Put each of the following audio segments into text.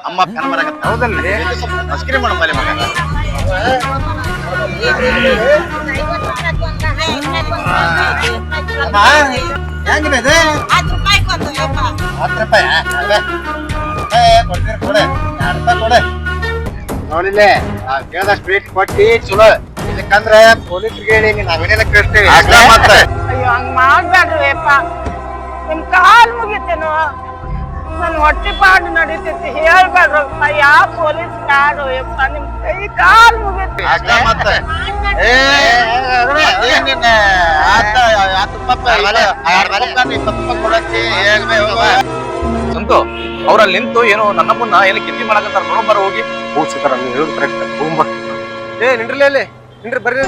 ಅಮ್ಮ ಫ್ಯಾನ್ ಬರಕತ್ತ ಹೌದಲ್ರಿ ಮಸ್ಕಿರಿ ಮಾಡೋ ಮನೆ ಮಗ ಹೆಂಗ್ರಿ ಇದು 10 ರೂಪಾಯಿ ಕೊಡ್ತೀರಿ ಕೊಡೆ 2 ರೂಪಾಯಿ ಕೊಡೆ ನೋಡಿಲ್ಲ ಕೇಳ್ದಷ್ಟು ರೇಟ್ ಕೊಟ್ಟಿ ಚಲೋ ಇದಕ್ಕಂದ್ರೆ ಪೊಲೀಸ್ರಿಗೆ ಹೇಳಿ ನಾವೇನೆಲ್ಲ ಕೇಳ್ತೇವೆ ಮತ್ತೆ ಅಯ್ಯೋ ಹಂಗ್ ಮಾಡ್ಬೇಡ್ರಿ ನಿಮ್ ಕಾಲ್ ಮುಗಿತೇನು ನನ್ ಹೊಟ್ಟಿ ಪಾಡು ನಡೀತೈತಿ ಹೇಳ್ಬೇಡ್ರಪ್ಪ ಯಾವ ಪೊಲೀಸ್ ಕಾಡು ಯಪ್ಪ ನಿಮ್ ಕೈ ಕಾಲ್ ಮುಗಿತಿ ಮತ್ತೆ ಸಂತು ಅವ್ರಲ್ಲಿ ನಿಂತು ಏನೋ ನನ್ನ ಮುನ್ನ ಏನು ಕಿತ್ತಿ ಮಾಡಕತ್ತಾರ ನೋಡ್ಬಾರ ಹೋಗಿ ಕೂಡ್ಸಿದಾರ ನೀವು ಹೇಳುದು ಕರೆಕ್ಟ್ ಹೋಗ್ಬ ನಿಂಡ್ರಲ್ಲ ಅಲ್ಲಿ ನಿಂಡ್ರಿ ಬರ್ರಿ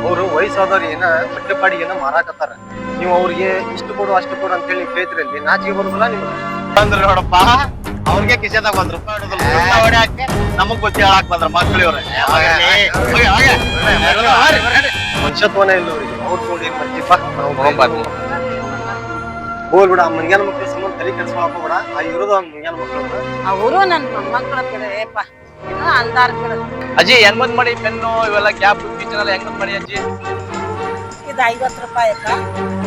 ಅವ್ರು ವಯಸ್ಸಾದವ್ರು ಏನ ಬಟ್ಟೆ ಪಾಡಿಗೆ ಏನೋ ಮಾರಾಕತ್ತಾರ ನೀವು ಅವ್ರಿಗೆ ಇಷ್ಟು ಕೊಡು ಅಷ್ಟು ಕೊಡು ಅಂತ ಹೇಳಿ ಕೇಳ್ತಿರಲ್ಲಿ ನಾಚಿಗೆ ಬರುದಿಲ್ಲ ನಿಮ್ಗೆ ಬಂದ್ರಿ ನೋಡಪ್ಪ ಅವ್ರಿಗೆ ಕಿಸೆದಾಗ 1 ರೂಪಾಯಿ ಹೊಡ್ಯಾಕೆ ನಮಗ್ ಗೊತ್ತಿ ಹೇಳಾಕ್ ಬಂದ್ರ ಮಕ್ಕಳಿವ್ರೆ ಮನುಷ್ಯತ್ವನೇ ಇಲ್ಲ ಅವ್ರಿಗೆ ಅವ್ರು ನೋಡಿ ಏನ್ ಮಾಡ್ತೀಪ್ಪ ಹೋಲ್ ಬಿಡ ಮಂಗ್ಯಾನ ಮಕ್ಳ ಸಂಬಂಧ ತಲೆ ಕೆಡ್ಸ್ಕೊಳಕ್ ಹೋಗ್ಬೇಡ ಆ ಇರೋದು ಅವ್ನ ಮಂಗ್ಯಾನ ಮಕ್ಳು ಅವರು ನನ್ ಮೊಮ್ಮಕ್ಕಳ ಕಡೆಪ್ಪ ಏನೋ ಅಂದಾರ ಕಡೆ ಅಜ್ಜಿ ಹೆಂಗ್ ಮಾಡಿ ಪೆನ್ನು ಇವೆಲ್ಲ ಕ್ಯಾಪ್ ಕಿಚನ್ ಎಲ್ಲ ಹೆಂಗ್ ಮಾಡಿ ಅಜ್ಜಿ ಇದು 50 ರೂಪಾಯಿ ಅಕ್ಕ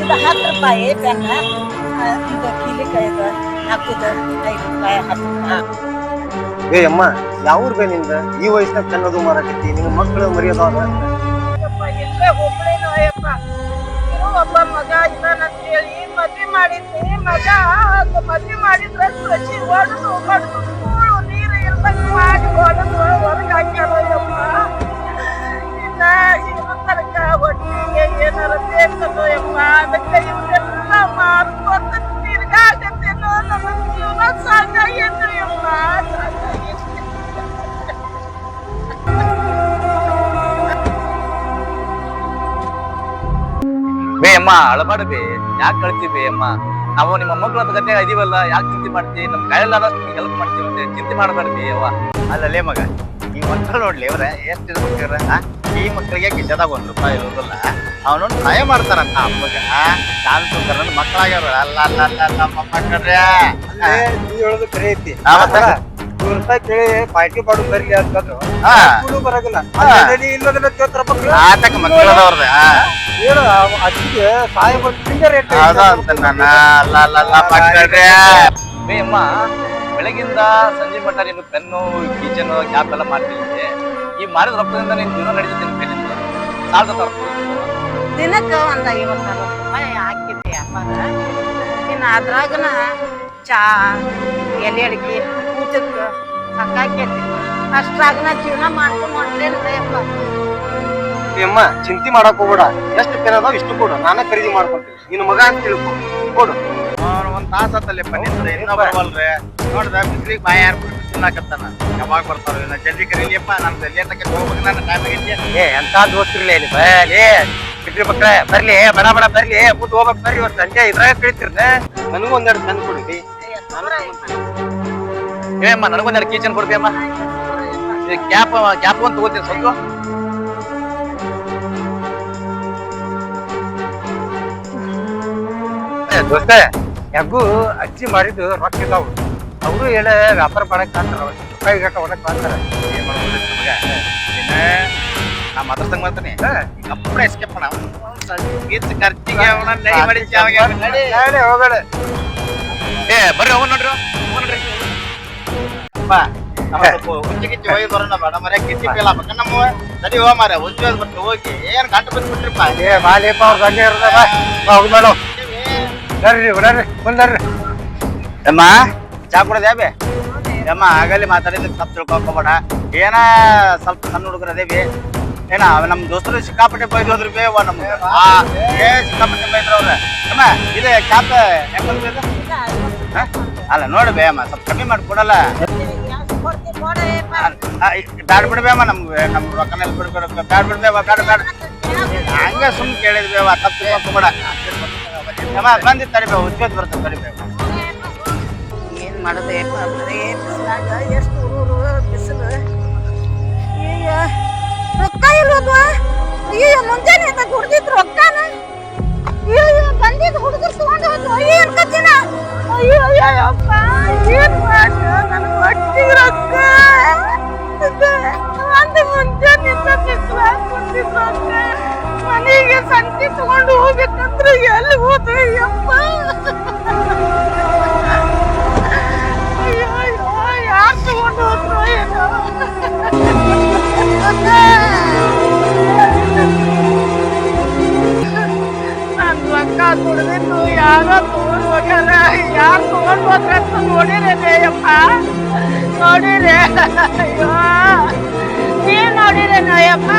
ಇದು 10 ರೂಪಾಯಿ ಪೆನ್ ಇದು ಕೀಲಿಕಾಯಿದ ಹಾಕಿದ 5 ರೂಪಾಯಿ 10 ರೂಪಾಯಿ ಅಮ್ಮ ಯಾವ್ರ ಬೇ ನಿಂದ ಈ ವಯಸ್ಸಿನಾಗ ಕನ್ನದು ಮಾರಾಕತ್ತಿ ನಿನ್ನ ಮಕ್ಕಳು ಮರಿಯೋದವ ಇಲ್ಲೇ ಒಬ್ಬಳೇನೋ ಅಯ್ಯಪ್ಪ ಒಬ್ಬ ಮಗ ಇದಾನಂತ ಹೇಳಿ ಮದ್ವೆ ಮಾಡಿದ್ನಿ ಮಗ ಮದ್ವೆ ಮಾಡಿದ್ರೆ ಸಸಿ ಹೊಡೆದು ಕೂಳು ನೀರು ಇಲ್ದಂಗ ಮಾಡಿ ಹೊಡೆದು ಹೊರಗೆ ಹಾಕ್ಯಾರಯ್ಯಪ್ಪ ಇನ್ನ ಇನ್ನು ತನಕ ಹೊಟ್ಟಿಗೆ ಏನಾರ ಬೇಕಲ್ಲೋ ಯಪ್ಪ ಅದಕ್ಕೆ ಇವನ್ನೆಲ್ಲ ಮಾರ್ಕೊಂತ ತಿರ್ಗಾಕತ್ತೇನೋ ನನ್ನ ಜೀವನ ಸಾಕಾಗೈತೆ ಯಪ್ಪ ಸಾಕಾಗೈತೆ ಬೇ ಅಮ್ಮ ಅಳಬಾಡ ಬೇ ಯಾಕೆ ಕಳ್ತಿ ಬೇ ಅಮ್ಮ ನಾವು ನಿಮ್ಮ ಮಕ್ಕಳ ಗತೆ ಇದೀವಲ್ಲ ಯಾಕೆ ಚಿಂತೆ ಮಾಡ್ತೀವಿ ನಮ್ ಕೈಯಲ್ಲಾದಷ್ಟು ಹೆಲ್ಪ್ ಮಾಡ್ತೀವಿ ಮತ್ತೆ ಚಿಂತೆ ಮಾಡಬೇಡ್ರಿ ಅವ್ವ ಅಲ್ಲಲ್ಲೇ ಮಗ ಈ ಮಕ್ಕಳು ನೋಡ್ಲಿ ಅವ್ರ ಎಷ್ಟು ಇರ್ಬೇಕ್ರ ಈ ಮಕ್ಕಳಿಗೆ ಕಿಶದಾಗ 1 ರೂಪಾಯಿ ಇರೋದಿಲ್ಲ ಅವನೊಂದು ಸಹಾಯ ಮಾಡ್ತಾರಂತ ಅಮ್ಮಗ ನಾನು ನನ್ನ ಮಕ್ಕಳಾಗ್ಯಾರ ಅಲ್ಲ ಅಲ್ಲ ಅಲ್ಲ ನಮ್ಮ ಮಕ್ಕಳ್ರೆ ನೀವು ಹೇಳೋದು ಕರೆ ಐತಿ 100 ರೂಪಾಯಿ ಕೇಳಿ ಪಾರ್ಟಿ ಪಾಡು ಬರ್ಲಿ ಅಂತಂದ್ರು ಬರೋದಿಲ್ಲ ಇಲ್ಲದನ್ನ ಕೇಳ್ತಾರ ಮಕ್ಕಳು ಆಟಕ ಮಕ್ಕಳದವ್ರದ ಹೇಳು ಅಜ್ಜಿಗೆ ಸಹಾಯ ಮಾಡ್ತೀನಿ ರೇಟ್ ಅಂತ ನನ್ನ ಅಲ್ಲ ಅಲ್ಲ ಅಲ್ಲ ಮಕ್ಕಳ್ರೆ ಬೇ ಅಮ್ಮ ಬೆಳಗಿಂದ ಸಂಜೆ ಮಟ್ಟ ನೀನು ಪೆನ್ನು ಕಿಚನ್ ಕ್ಯಾಪ್ ಎಲ್ಲ ಮಾಡ್ತಿದ್ದೆ ಈ ಮಾರಿದ ರೊಕ್ಕದಿಂದ ನೀನು ಜೀವನ ನಡೀತಿದ್ದೀನಿ ಪೆನ್ನಿಂದ ಸಾಲದ ತರ್ತೀನಿ ದಿನಕ್ಕ ಒಂದ್ 50-60 ರೂಪಾಯಿ ಹಾಕಿದ್ದೆ ಅಪ್ಪಾರ ಇನ್ನು ಅದ್ರಾಗನ ಚಾ ಎಲೆ ಅಡಿಕೆ ಊಟಕ್ಕ ಸಾಕಾಕೈತಿ ಅಷ್ಟ್ರಾಗನ ಜೀವನ ಮಾಡ್ಕೊಂಡು ಹೊಂಟೇನಪ್ಪ ಅಮ್ಮ ಚಿಂತೆ ಮಾಡಕ್ ಹೋಗ್ಬೇಡ ಎಷ್ಟು ಪೆನ್ ಅದಾವ ಇಷ್ಟು ಕೊಡು ನಾನೇ ಖರೀದಿ ಮಾಡ್ಕೊತೀನಿ ನಿನ್ನ ಮಗ ಅಂತ ತಿಳ್ಕೊ ಕೊಡು 1 ತಾಸ ಆತಲ್ಲಿ ಪನ್ನಿಂದ ಇನ್ನ ಬರವಲ್ರಿ ನೋಡ್ದ ಬಿಸ್ಲಿಗೆ ಬಾಯಿ ಯಾರು ತಿನ್ನಾಕತ್ತಾನ ಯಾವಾಗ ಬರ್ತಾರ ಇಲ್ಲ ಜಲ್ದಿ ಕರೀಲಿಯಪ್ಪ ನಾನು ಜಲ್ದಿ ತಕ್ಕ ಹೋಗ್ಬೇಕು ನನ್ನ ಟೈಮ್ ಆಗೈತಿ ಎಂತ ದೋಸ್ತಿರ್ಲಿ ಇಲ್ಲಿ ಬರಲಿ ಬಿಟ್ರಿ ಮಕ್ಕಳೇ ಬರ್ಲಿ ಬಡ ಬಡ ಬರ್ಲಿ ಮುಂದೆ ಹೋಗ್ಬೇಕು ಬರ್ರಿ ಇವತ್ತು ಸಂಜೆ ಇದ್ರಾಗ ಕಳಿತಿರ್ನೆ ನನಗೂ 1 ತಂದು ಕೊಡಿ ಅಮ್ಮ ನನಗೊಂದೆರಡು ಕಿಚನ್ ಕೊಡ್ತೀವಿ ಅಮ್ಮ ಕ್ಯಾಪ್ ಒಂದು ತಗೋತೀನಿ ಸ್ವಲ್ಪ ದೋಸ್ತ ಯಾಗೂ ಅಜ್ಜಿ ಮಾಡಿದ್ದು ರೊಕ್ಕ ಇದಾವು ಅವರು ಹೇಳ ವ್ಯಾಪಾರ ಮಾಡಕ್ ಕಾಣ್ತಾರ ರೂಪಾಯಿ ಗಟ್ಟ ಹೊಡಕ್ ಕಾಣ್ತಾರ ಏನ್ ಮಾಡ್ಬೋದು ಮಗ ನಾ ಮಾತಾಡ್ದಂಗ ಮಾಡ್ತಾನೆ ಕಪ್ಪಡ ಎಸ್ಕೇಪ್ ಖರ್ಚಿಗೆ ಹೋಗಡೆ ಏ ಬರ್ರಿ ಹೋಗೋಣ ನೋಡ್ರಿ ಹುಚ್ಚಿಗಿಚ್ಚಿ ಹೋಗಿ ಬರೋಣ ಬೇಡ ಮರ ಕಿಚ್ಚಿ ಫೇಲ್ ಆಗ್ಬೇಕ ನಮ್ಮ ಸರಿ ಹೋ ಮಾರ ಹುಚ್ಚಿ ಮತ್ತೆ ಹೋಗಿ ಏನ್ ಗಂಟು ಬಂದ್ಬಿಟ್ರಿಪ್ಪ ಏ ಬಾಲಿಯಪ್ಪ ಅವ್ರ ಗಂಟೆ ಇರೋದವ ಹೋಗ್ಬೇಡ ಬರ್ರಿ ಬಿಡ್ರಿ ಬಂದರ್ರಿ ಅಮ್ಮ ಚಾ ಕುಡದೆ ಬೇ ಅಮ್ಮ ಆಗಲ್ಲಿ ಮಾತಾಡಿದ್ರೆ ತಪ್ಪು ತಿಳ್ಕೊಬೇಡ ಏನ ಸ್ವಲ್ಪ ಸಣ್ಣ ಹುಡುಗರು ಅದೇವಿ ಏನ ನಮ್ ದೋಸ್ತರು ಸಿಕ್ಕಾಪಟ್ಟೆ ಬೈದು ಹೋದ್ರಿ ಬೇ ನಮ್ಗೆ ಸಿಕ್ಕಾಪಟ್ಟೆ ಬೈದ್ರು ಅವ್ರ ಅಮ್ಮ ಇದು ಕ್ಯಾಪ್ ಹೆಂಗ ಅಲ್ಲ ನೋಡಿ ಬೇ ಅಮ್ಮ ಸ್ವಲ್ಪ ಕಮ್ಮಿ ಮಾಡಿ ಕೊಡಲ್ಲ ಬ್ಯಾಡ ಬಿಡ್ಬೇ ಅಮ್ಮ ನಮ್ಗೆ ನಮ್ ರೊಕ್ಕನೆಲ್ಲ ಬಿಡ್ಬೇಡ ಬ್ಯಾಡ ಬಿಡ್ಬೇ ಬ್ಯಾಡ ಬ್ಯಾಡ ಹಂಗ ಸುಮ್ ಕೇಳಿದ್ಬೇವ ತಪ್ಪು ತಿಳ್ಕೊಬೇಡ ಅಮ್ಮ ಬಂದಿತ್ತು ತಡಿಬೇ ಉದ್ಯೋಗ ಬರ್ತದೆ ತಡಿಬೇ ಏನ್ ಮಾಡೋದು ಎಷ್ಟು ಊರು ಬಿಸಿಲು ಈಗ ರೊಕ್ಕ ಇರೋದು ಅಯ್ಯೋ ಮುಂಜಾನೆ ಹುಡುಗಿದ್ ರೊಕ್ಕನ ಅಯ್ಯೋ ಬಂದಿದ್ದು ಹುಡುಗರು ತಗೊಂಡು ಹೋದ್ರು ಅಯ್ಯೋ ಅನ್ಕೋತೀನ ಅಯ್ಯೋ ಅಯ್ಯಪ್ಪ ಏನ್ ಮಾಡ ನನ್ ಹೊಟ್ಟಿಗೆ ರೊಕ್ಕ ಒಂದು ಮುಂಜಾನಿಂದ ಬಿಸಿಲಾಗ್ ಕುಂತಿದ್ ರೊಕ್ಕ ಮನೆಗೆ ಸಂತಿ ತಗೊಂಡು ಹೋಗ್ಬೇಕಂದ್ರೆ ಎಲ್ಲಿ ಹೋದ್ರೆ ಅಯ್ಯಪ್ಪ ಅಯ್ಯೋ ಅಯ್ಯೋ ಯಾರು ತಗೊಂಡು ಹೋದ್ರು ಏನೋ ನನ್ ರೊಕ್ಕ ದುಡ್ದಿದ್ದು ಯಾರೋ ತಗೊಂಡ್ ಹೋಗ್ಯಾರ ಯಾರು ತಗೊಂಡ್ ಹೋದ್ರ ಅಂತ ನೋಡಿರೇನೆ ಅಯ್ಯಪ್ಪ ನೋಡಿರೆ ಅಯ್ಯೋ ನೀನ್ ನೋಡಿರೇನ ಅಯ್ಯಪ್ಪ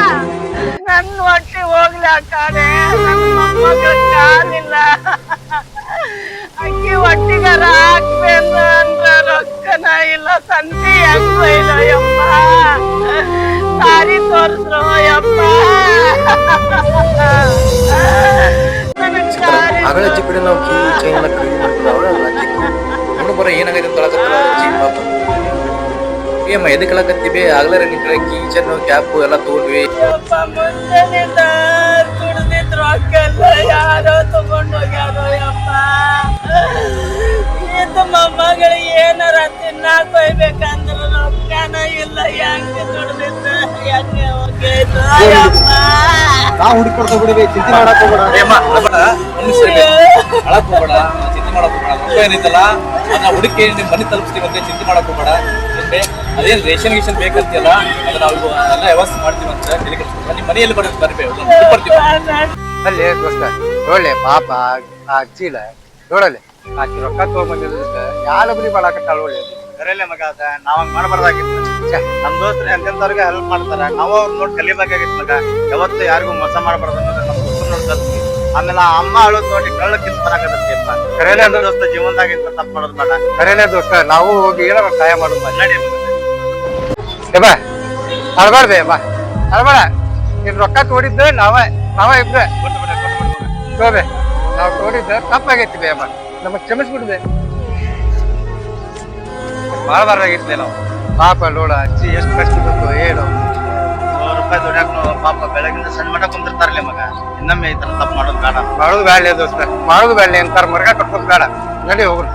ನನ್ ಹೊಟ್ಟೆ ಹೋಗ್ಲಿ ಆ ಕಡೆ ನನ್ ಮೊಮ್ಮಗ ಕಾಲಿಲ್ಲ ಅಕ್ಕಿ ಹೊಟ್ಟಿಗಾರ ಹಾಕ್ಬೇಕ ಅಂದ್ರ ರೊಕ್ಕನ ಇಲ್ಲ ಸಂತಿ ಹೆಂಗ್ ಇಲ್ಲ ಅಯ್ಯಪ್ಪ ಸಾರಿ ತೋರಿಸ್ರು ಅಯ್ಯಪ್ಪ ಆಗಲ ಅಜ್ಜಿ ಕಡೆ ನಾವು ಕೀ ಚೈನ್ ಎಲ್ಲ ಖರೀದಿ ಮಾಡ್ತೀವಿ ಅವಳ ಅಜ್ಜಿ ಬರ ಏನಾಗೈತೆ ಅಂತ ಅಜ್ಜಿ ಪಾಪ ಏಮ್ಮ ಎದಕ್ಕಳಕತ್ತೀವಿ ಆಗ್ಲಾರ ನಿನ್ ಕಡೆ ಕೀ ಚೈನ್ ಕ್ಯಾಪ್ ಎಲ್ಲ ತಗೊಂಡ್ವಿ ಮುಂಜಾನಿಂದ ದುಡ್ದಿದ್ ರೊಕ್ಕ ಎಲ್ಲ ಯಾರೋ ತಗೊಂಡ್ ಹೋಗ್ಯಾರೋ ಯಪ್ಪ ಇದು ಮೊಮ್ಮಗಳಿಗೆ ಏನಾರ ತಿನ್ನಾಕ ಹೋಗ್ಬೇಕಂದ್ರ ರೊಕ್ಕನ ಇಲ್ಲ ಹೆಂಗೆ ದುಡ್ದಿದ್ದ ಹೆಂಗೆ ಹೋಗೈತು ಯಪ್ಪ ನಾವು ಹುಡುಕೊಡ್ತಾ ಬಿಡಿವಿ ಚಿಂತೆ ಮಾಡಕ್ ಹೋಗ್ಬೇಡ ಅಳಕ್ ಹೋಗ್ಬೇಡ ಚಿಂತೆ ಮಾಡಕ್ ಹೋಗ್ಬೇಡ ರೊಕ್ಕ ಏನೈತಲ್ಲ ಅದನ್ನ ಹುಡುಕಿ ನಿಮ್ ಮನೆ ತಲುಪಿಸ್ತೀವಿ ಅಂತ ಚಿಂತೆ ಮಾಡಕ್ ಹೋಗ್ಬೇಡ ಅದೇನ್ ರೇಷನ್ ಗೀಷನ್ ಬೇಕಂತಿಲ್ಲ ಅದನ್ನ ನಾವು ಎಲ್ಲ ವ್ಯವಸ್ಥೆ ಮಾಡ್ತೀವಿ ಅಂತ ತಲೆ ಕೆಡಿಸ್ಕೊಬೇಡ. ನಿಮ್ ಮನೆಯಲ್ಲಿ ಬರ್ತೀವಿ ಅಲ್ಲಿ ದೋಸ್ತ ನೋಡ್ಲೆ ಪಾಪ ಆ ಅಜ್ಜಿಲ ನೋಡಲೆ ಆಕಿ ರೊಕ್ಕ ತಗೊಂಡ್ಬಂದಿದ್ದಕ್ಕೆ ಯಾರೊಬ್ಬರಿ ಮಾಡಾಕತ್ತಾಳ ಒಳ್ಳೆ ಕರೆಯಲ್ಲೇ ಮಗ ಅದ ನಾವ್ ಹಂಗ್ ಮಾಡಬಾರ್ದಾಗಿತ್ತು ನಮ್ ದೋಸ್ತರು ಎಂತೆಂತವ್ರಿಗೆ ಹೆಲ್ಪ್ ಮಾಡ್ತಾರ ನಾವು ಅವ್ರ ನೋಡಿ ಕಲಿಬೇಕಾಗಿತ್ತು ಮಗ ಯಾವತ್ತು ಯಾರಿಗೂ ಮೋಸ ಮಾಡಬಾರ್ದು ಅನ್ನೋದು ನಮ್ ದೋಸ್ತರು ನೋಡಿ ಕಲ್ತ್ವಿ ಆಮೇಲೆ ಆ ಅಮ್ಮ ಅಳೋದ್ ನೋಡಿ ಕಳ್ಳ ಕಿತ್ ಬರಾಕತ್ತಪ್ಪ ಕರೆಯಲ್ಲೇ ದೋಸ್ತ ಜೀವನದಾಗಿಂತ ತಪ್ಪು ಮಾಡೋದು ಬೇಡ ಕರೆಯಲ್ಲೇ ದೋಸ್ತ ನಾವು ಹೋಗಿ ಏನೋ ಸಹಾಯ ಮಾಡೋದು ನಡಿ ಬಾ ಅಳ್ಬಾರ್ದೆ ಬಾ ಅಳ್ಬೇಡ ನೀನ್ ರೊಕ್ಕ ತೋಡಿದ್ದೆ ನಾವ ಇಬ್ರೆ ತೋಬೆ ನಾವು ತೋಡಿದ್ದ ತಪ್ಪಾಗೈತಿ ಬೇ ಅಮ್ಮ ನಮಗ್ ಕ್ಷಮಿಸ್ಬಿಡ್ದೆ ಮಾಡಬಾರ್ದಾಗಿರ್ಲಿ ನಾವು ಪಾಪ ನೋಡ ಅಜ್ಜಿ ಎಷ್ಟು ಕಷ್ಟ ಬಂತು ಏನು ₹100 ದುಡ್ಯಾಕ ಪಾಪ ಬೆಳಗಿಂದ ಸಣ್ಣ ಮಟ್ಟ ಕುಂತಿರ್ತಾರಲ್ಲ ಮಗ ಇನ್ನೊಮ್ಮೆ ಈ ತರ ತಪ್ಪು ಮಾಡೋದು ಬೇಡ ಮಾಡೋದು ಬೇಡ ದೋಸ್ತ ಮಾಡೋದು ಬೇಡ ಅಂತಾರ ಮರ್ಗ ಕಟ್ಕೋದ್ ಬೇಡ ನಡಿ ಹೋಗ್ರಿ